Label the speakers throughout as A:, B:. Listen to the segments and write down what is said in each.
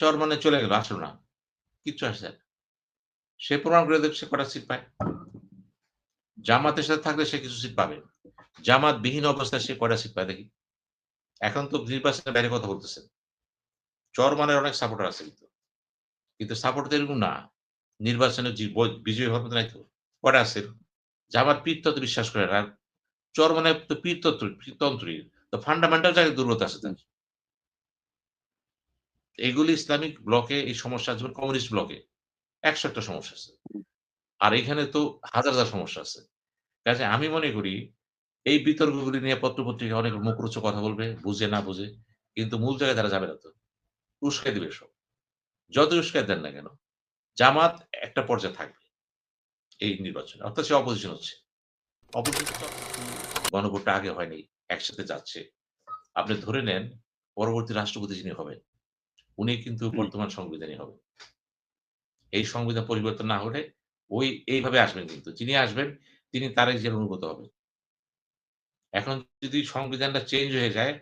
A: চরমনে চলে গেল, আসলো না। কিচ্ছু আসে যায় না। সে প্রমাণ করে দেখ সে কটা সিট পায়। জামাতের সাথে থাকলে সে কিছু সিট পাবে। জামাতবিহীন অবস্থায় সে কয়টা সিট পায় দেখি? এখন তো নির্বাচনের বাইরে কথা বলতেছেন। চরমনের অনেক সাপোর্টার আছে কিন্তু। কিন্তু সাপোর্ট তো এরকম না। নির্বাচনে বিজয়ী হওয়ার মতো নাই তো। কয়টা আছে? জামাত পীরতন্ত্রে বিশ্বাস করে না। আর চরমনায় তো পীরতন্ত্রী। তো ফান্ডামেন্টাল জায়গায় দুর্বলতা আছে তার। এগুলি ইসলামিক ব্লকে এই সমস্যা যেমন কমিউনিস্ট ব্লকে ১০০ টা সমস্যা আছে। আর এখানে তো হাজার সমস্যা আছে। কাজে আমি মনে করি এই বিতর্কগুলি নিয়ে পত্র-পত্রিকায় অনেক মুখরোচক কথা বলবে, বুঝে না বুঝে। কিন্তু মূল জায়গায় তারা যাবে না তো। উস্কাই দিবে সব। যতই উস্কাই দেন না কেন, জামাত একটা পর্যায়ে থাকবে এই নির্বাচনে। অর্থাৎ সে অপোজিশন হচ্ছে। অপোজিশন তো গণভোটটা আগে হয়নি। একসাথে যাচ্ছে। আপনি ধরে নেন পরবর্তী রাষ্ট্রপতি যিনি হবেন, উনি কিন্তু
B: হুম,
A: বর্তমান সংবিধানই হবেন। এই সংবিধান পরিবর্তন না হলে এইভাবে আসবেন কিন্তু। যিনি আসবেন তিনি তারেক জিয়ার অনুগত হবেন। এখন যদি সংবিধানটা চেঞ্জ হয়ে যায়,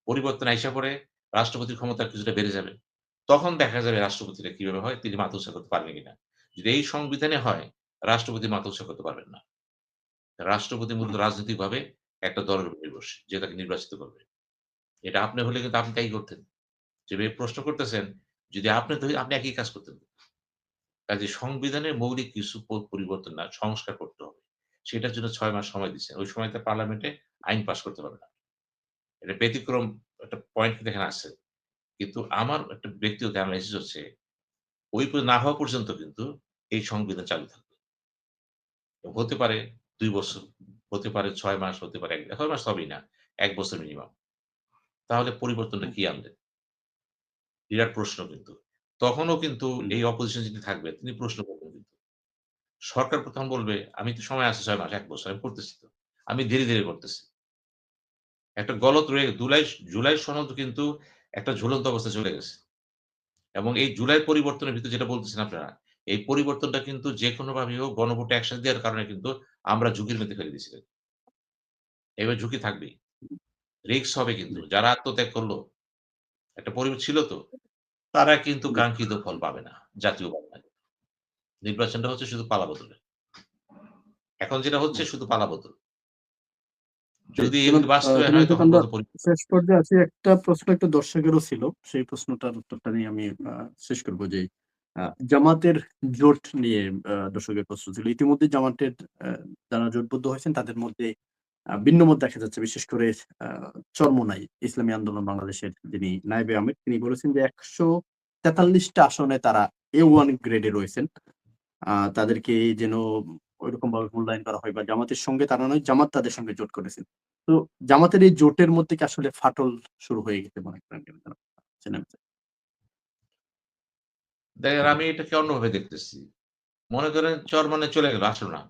A: পরিবর্তন আইসা পড়ে, রাষ্ট্রপতির ক্ষমতা কিছুটা বেড়ে যাবে। তখন দেখা যাবে রাষ্ট্রপতিটা কিভাবে হয়, তিনি মাথা উঁচা করতে পারবেন কিনা। যদি এই সংবিধানে হয়, রাষ্ট্রপতি মাথা উঁচা করতে পারবেন না। রাষ্ট্রপতি মূলত রাজনৈতিকভাবে একটা দলের উপর নির্ভরশীল, যে তাকে নির্বাচিত করবে। এটা আপনি হলে কিন্তু আপনি তাই করতেন। যেভাবে প্রশ্ন করতেছেন, যদি আপনি আপনি একই কাজ করতেন। কাজেই সংবিধানের মৌলিক কিছু পরিবর্তন না, সংস্কার করতে হবে। সেটার জন্য ৬ মাস সময় দিচ্ছেন। ওই সময়তে পার্লামেন্টে আইন পাস করতে পারবে না। এটা ব্যতিক্রম একটা পয়েন্ট কিন্তু এখানে আছে। কিন্তু আমার একটা ব্যক্তিগত এনালাইসিস হচ্ছে, না হওয়া পর্যন্ত কিন্তু এই সংবিধান চালু থাকবে। হতে পারে ২ বছর, হতে পারে ৬ মাস, হতে পারে ৬ মাস তো হবেই না। ১ বছর মিনিমাম। তাহলে পরিবর্তনটা
B: হুম,
A: কি আনলেন? বিরাট প্রশ্ন কিন্তু। তখনও কিন্তু
B: হুম,
A: এই অপোজিশন যিনি থাকবেন তিনি প্রশ্ন করবেন কিন্তু। সরকার ১ম বলবে, "আমি তো সময় আছে ৬ মাস, ১ বছর। আমি করতেছি তো। আমি ধীরে করতেছি।" একটা গলত রয়ে জুলাই সনদ কিন্তু একটা ঝুলন্ত অবস্থায় চলে গেছে। এবং এই জুলাই পরিবর্তনের ভিতরে যেটা বলতেছেন আপনারা, এই পরিবর্তনটা কিন্তু যেকোনোভাবেই হোক গণভোটে একসাথে দেওয়ার কারণে কিন্তু আমরা ঝুঁকির মধ্যে ফেলে দিয়েছিলাম। এবার ঝুঁকি থাকবেই। রিস্ক হবে কিন্তু।
B: জি।
A: যারা আত্মত্যাগ করল, একটা পরিবার ছিল তো, তারা কিন্তু
B: জি।
A: কাঙ্ক্ষিত ফল পাবে না। জাতীয় পাবে না। নির্বাচনটা হচ্ছে শুধু পালাবদলের। এখন যেটা হচ্ছে
B: আচ্ছা।
A: শুধু পালাবদল।
B: জি,
A: যদি
B: যেমন
A: এগুলি বাস্তবায়ন হয়
B: জনাব
A: তখন
B: আমরা
A: পর্যন্ত
B: শেষ পর্যায়ে আছি। একটা প্রশ্ন একটা দর্শকেরও ছিল। সেই প্রশ্নটার উত্তরটা নিয়ে আমি শেষ করব যে আ জামাতের জোট নিয়ে দর্শকের প্রশ্ন ছিল। ইতিমধ্যে জামাতের আ যারা জোটবদ্ধ হয়েছেন তাদের মধ্যে ভিন্ন মত দেখা যাচ্ছে। বিশেষ করে আ চরমোনাই ইসলামী আন্দোলন বাংলাদেশের যিনি নায়েবে আমির তিনি বলেছেন যে ১৪৩ টা আসনে তারা A1 গ্রেডে রয়েছেন। তাদেরকে যেন ঐরকমভাবে মূল্যায়ন করা হয় বা জামাতের সঙ্গে তারা নয়, জামাত তাদের সঙ্গে জোট করেছেন। তো জামাতের এই জোটের মধ্যে কি আসলে ফাটল শুরু হয়ে গেছে মনে করেন কিনা জনাব? জেনে নিতে চাই।
A: দেখেন আমি এটাকে অন্যভাবে দেখতেছি। মনে করেন চরমনে চলে গেল, আসলো না।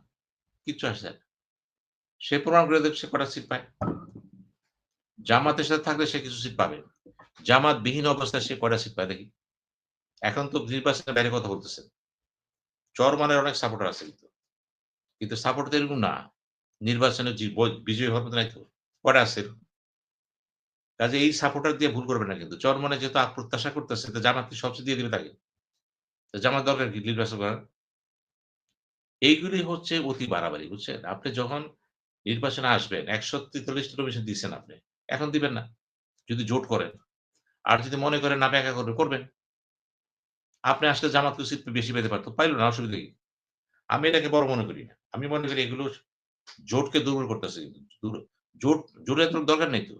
A: কিচ্ছু আসে যায় না। সে প্রমাণ করে দেখ সে কটা সিট পায়। জামাতের সাথে থাকলে সে কিছু সিট পাবে। জামাতবিহীন অবস্থায় সে কয়টা সিট পায় দেখি? এখন তো নির্বাচনের বাইরে কথা বলতেছেন। চরমনের অনেক সাপোর্টার আছে কিন্তু। কিন্তু সাপোর্ট তো এরকম না। নির্বাচনে বিজয়ী হওয়ার মতো নাই তো। কয়টা আছে এরকম? কাজে এই সাপোর্টার দিয়ে ভুল করবেন না কিন্তু। চরমনে যেহেতু প্রত্যাশা করতেছে তো জামাত কি সবচেয়ে দিয়ে দিবে তাকে? তো জামাত দরকার কি নির্বাচন করার? এইগুলি হচ্ছে অতি বাড়াবাড়ি বুঝছেন? আপনি যখন নির্বাচনে আসবেন ১৪৩ টা নমিনেশন দিছেন আপনি। এখন দিবেন না। যদি জোট করেন। আর যদি মনে করেন আপনি একা করবেন, করবেন। আপনি আসলে জামাতকে সিট বেশি পেতে পারত। পাইল না, অসুবিধা কি? আমি এটাকে বড় মনে করি না। আমি মনে করি এগুলো জোটকে দুর্বল করতেছে কিন্তু। জোটের তো দরকার নেই তো।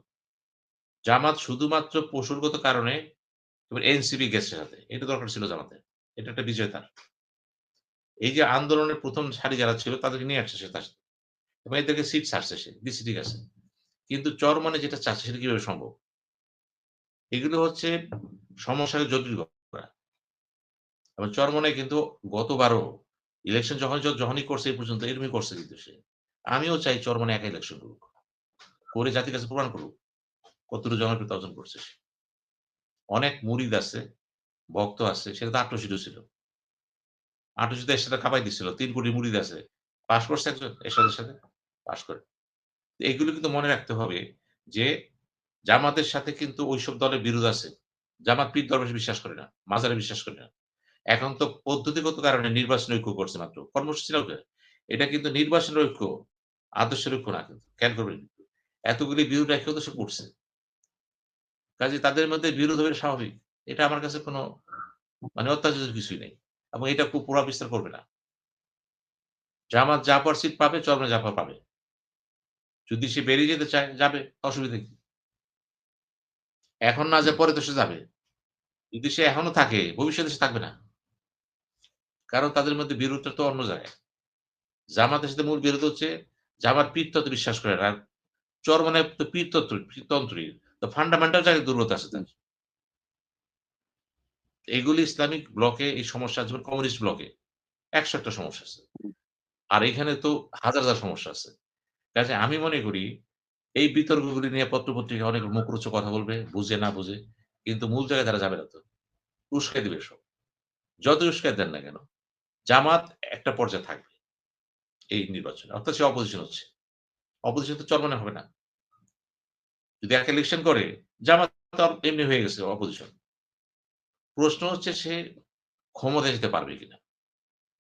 A: জামাত শুধুমাত্র কৌশলগত কারণে এবার এনসিপি গেছে সাথে। এটা দরকার ছিল জামাতের। এটা একটা বিজয় তার। এই যে আন্দোলনের ১ম সারি যারা ছিল তাদেরকে নিয়ে আসছে সে তার সাথে। এবং এদেরকে সিট ছাড়ছে সে। দিছে ঠিক আছে। কিন্তু চরমনে যেটা চাচ্ছে সেটা কিভাবে সম্ভব? এগুলো হচ্ছে সমস্যাকে জটিল করা। এবং চরমনাই কিন্তু গতবারও ইলেকশন যখনই করছে এই পর্যন্ত এরকমই করছে কিন্তু সে। আমিও চাই চরমনাই একা ইলেকশন করুক। করে জাতির কাছে প্রমাণ করুক কতটুকু জনপ্রিয়তা অর্জন করছে সে। অনেক মুরিদ আছে, ভক্ত আছে, সেটা তো আট্রসিটও ছিল। আট্রসিতে এরশাদে কাঁপায় দিছিল। ৩ কোটি মুরিদ আছে। পাস করছে একজন এরশাদের সাথে? পাস করে। এগুলো কিন্তু মনে রাখতে হবে যে জামাতের সাথে কিন্তু ঐসব দলের বিরোধ আছে। জামাত পীর দরবেশে বিশ্বাস করে না, মাজারে বিশ্বাস করে না। এখন তো পদ্ধতিগত কারণে নির্বাচনী ঐক্য করছে মাত্র। কর্মসূচিটাও এটা কিন্তু নির্বাচনের ঐক্য, আদর্শের ঐক্য না কিন্তু। খেয়াল করবেন কিন্তু। এতগুলি বিরোধ রেখেও তো সে করছে। কাজেই তাদের মধ্যে বিরোধ হবে স্বাভাবিক। এটা আমার কাছে কোনো মানে অত্যাশ্চর্যের কিছুই নেই। এবং এটা খুব প্রভাব বিস্তার করবে না। জামাত যা পাওয়ার সিট পাবে, চরমনায় জাফর পাবে। যদি সে বেরিয়ে যেতে চায়, যাবে। অসুবিধা কি? এখন না যায় পরে তো সে যাবে। যদি সে এখনো থাকে, ভবিষ্যতে সে থাকবে না। কারণ তাদের মধ্যে বিরোধটা তো অন্য জায়গায়। জামাতের সাথে মূল বিরোধ হচ্ছে জামাত পীরতত্ত্বে বিশ্বাস করে না। আর চরমনায় তো পীরতন্ত্রী। তো ফান্ডামেন্টাল জায়গায় দুর্বলতা আছে তার। এগুলি ইসলামিক ব্লকে এই সমস্যা আছে, যেমন কমিউনিস্ট ব্লকে ১০০ টা সমস্যা আছে। আর এখানে তো হাজার সমস্যা আছে। কাজে আমি মনে করি এই বিতর্কগুলি নিয়ে পত্র-পত্রিকায় অনেক মুখরোচক কথা বলবে, বুঝে না বুঝে। কিন্তু মূল জায়গায় তারা যাবে না তো। উস্কাই দিবে সব। যতই উস্কাই দেন না কেন, জামাত একটা পর্যায়ে থাকবে এই নির্বাচনে। অর্থাৎ সে অপোজিশন হচ্ছে। অপোজিশন তো চরমনায় হবে না। যদি এক ইলেকশন করে, জামাত তো এমনি হয়ে গেছে অপোজিশন। প্রশ্ন হচ্ছে সে ক্ষমতায় যেতে পারবে কিনা?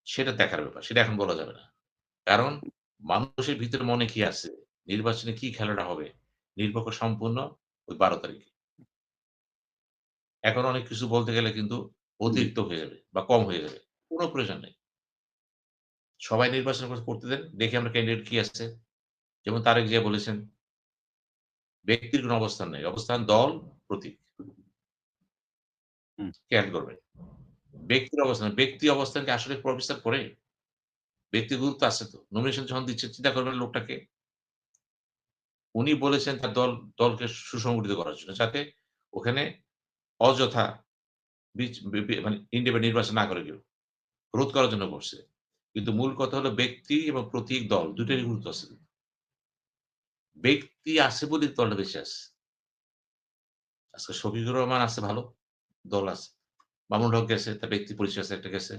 A: সেটা দেখার ব্যাপার। সেটা এখন বলা যাবে না। কারণ মানুষের ভিতরে মনে কি আছে, নির্বাচনে কি খেলাটা হবে, নির্ভর করে সম্পূর্ণ ওই ১২ তারিখে। এখন অনেক কিছু বলতে গেলে কিন্তু
B: জি।
A: অতিরিক্ত হয়ে যাবে বা কম হয়ে যাবে। কোন প্রয়োজন নেই। সবাই নির্বাচন করতে দেন। দেখি আমরা ক্যান্ডিডেট কি আছে। যেমন তারেক জিয়া বলেছেন, ব্যক্তির কোন অবস্থান নেই। অবস্থান দল, প্রতীক।
B: হুম,
A: খেয়াল করবেন। ব্যক্তির অবস্থান, ব্যক্তি অবস্থান কি আসলে প্রবিস্তার করে? ব্যক্তির গুরুত্ব আছে তো। নমিনেশন যখন দিচ্ছে চিন্তা করবেন লোকটাকে। উনি বলেছেন তার দলকে সুসংগঠিত করার জন্য। যাতে ওখানে অযথা বিচ বি বি মানে ইন্ডিপেন্ডেন্ট নির্বাচন না করে কেউ। রোধ করার জন্য করছে। কিন্তু মূল কথা হলো ব্যক্তি এবং প্রতীক দল ২ টারই গুরুত্ব আছে। ব্যক্তি আছে বলেই দলটা বেঁচে আছে। আজকে শফিকুর রহমান আছে ভালো, দল আছে। মামুনুল হক গেছে, তার ব্যক্তি পরিচয় আছে একটা গেছে।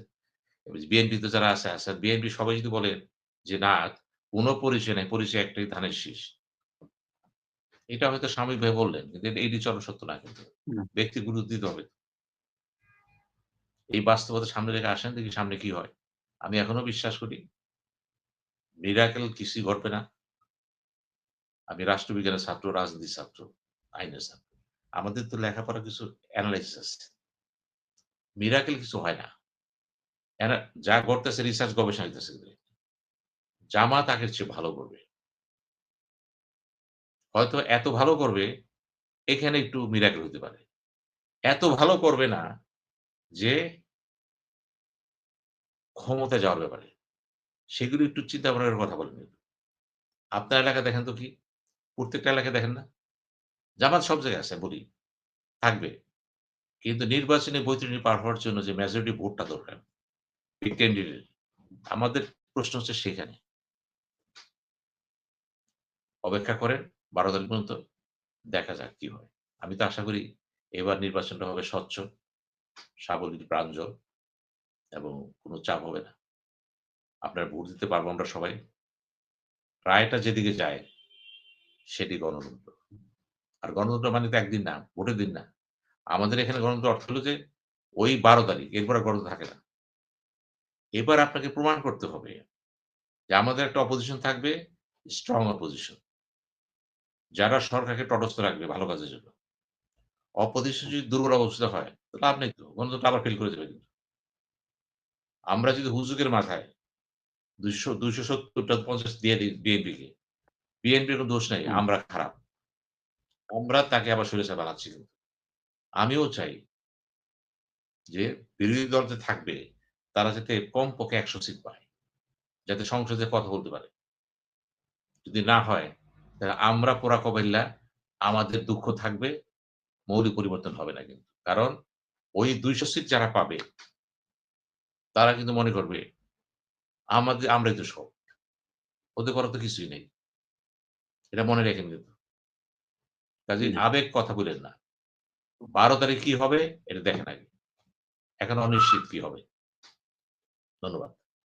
A: বিএনপিতে যারা আছে। বিএনপি সবাই যদি বলে যে না কোন পরিচয় নাই, পরিচয় একটাই ধানের শীষ। এটা হয়তো সাময়িকভাবে বললেন। কিন্তু এটি সত্য না কিন্তু।
B: না,
A: ব্যক্তির গুরুত্ব দিতে হবে। এই বাস্তবতা সামনে রেখে আসেন দেখি সামনে কি হয়। আমি এখনো বিশ্বাস করি মিরাকেল কিছুই ঘটবে না। আমি রাষ্ট্রবিজ্ঞানের ছাত্র, রাজনীতির ছাত্র, আইনের ছাত্র। আমাদের তো লেখাপড়া কিছু এনালাইসিস আছে। মিরাকেল কিছু হয় না। যা ঘটতেছে রিসার্চ গবেষণা হইতেছে। জামাত আগের চেয়ে ভালো করবে। হয়তো এত ভালো করবে এখানে একটু মিরাকেল হতে পারে। এত ভালো করবে না যে ক্ষমতায় যাওয়ার ব্যাপারে। সেগুলো একটু চিন্তা ভাবনার কথা বলেন। আপনার এলাকা দেখেন তো কি? প্রত্যেকটা এলাকায় দেখেন না? জামাত সব জায়গায় আছে বলি, থাকবে। কিন্তু নির্বাচনে বৈতরণী পার হওয়ার জন্য যে মেজরিটি ভোটটা দরকার, এই ক্যান্ডিডেট আমাদের প্রশ্ন হচ্ছে সেখানে। অপেক্ষা করেন ১২ তারিখ পর্যন্ত দেখা যাক কি হয়। আমি তো আশা করি এবার নির্বাচনটা হবে স্বচ্ছ, সাবলীল, প্রাঞ্জল এবং কোন চাপ হবে না। আপনারা ভোট দিতে পারবো আমরা সবাই। রায়টা যেদিকে যায় সেটি গণতন্ত্র। আর গণতন্ত্র মানে তো একদিন না, ভোটের দিন না। আমাদের এখানে গণতন্ত্র অর্থ হলো যে ওই ১২ তারিখ এরপর আর গণতন্ত্র থাকে না। এবার আপনাকে প্রমাণ করতে হবে যে আমাদের একটা অপোজিশন থাকবে, স্ট্রং অপোজিশন। যারা সরকারকে তটস্থ রাখবে ভালো কাজের জন্য। অপোজিশন যদি দুর্বল অবস্থা হয়, তো লাভ নেই তো। গণতন্ত্র আবার ফেল করে যাবে কিন্তু। আমরা যদি হুজুগের মাথায় ২৭০ টা ৫০ দিয়ে দিই বিএনপিকে। বিএনপির কোন দোষ নাই।
B: হুম,
A: আমরা খারাপ। আমরা তাকে আবার স্বৈরাচার বানাচ্ছি কিন্তু। আমিও চাই যে বিরোধী দল যে থাকবে, তারা যাতে কমপক্ষে ১০০ সিট পায়। যাতে সংসদে কথা বলতে পারে। যদি না হয়, তাহলে আমরা পোড়া কবাইল্যা আমাদের দুঃখ থাকবে, মৌলিক পরিবর্তন হবে না কিন্তু। কারণ ওই ২০০ সিট যারা পাবে, তারা কিন্তু মনে করবে আমরাই তো সব। ওদের করার তো কিছুই নেই। এটা মনে রেখেন কিন্তু। কাজেই
B: জি।
A: আবেগ কথা বইলেন না। ১২ তারিখ কি হবে এটা দেখেন আগে। এখন অনিশ্চিত কি হবে। ধন্যবাদ।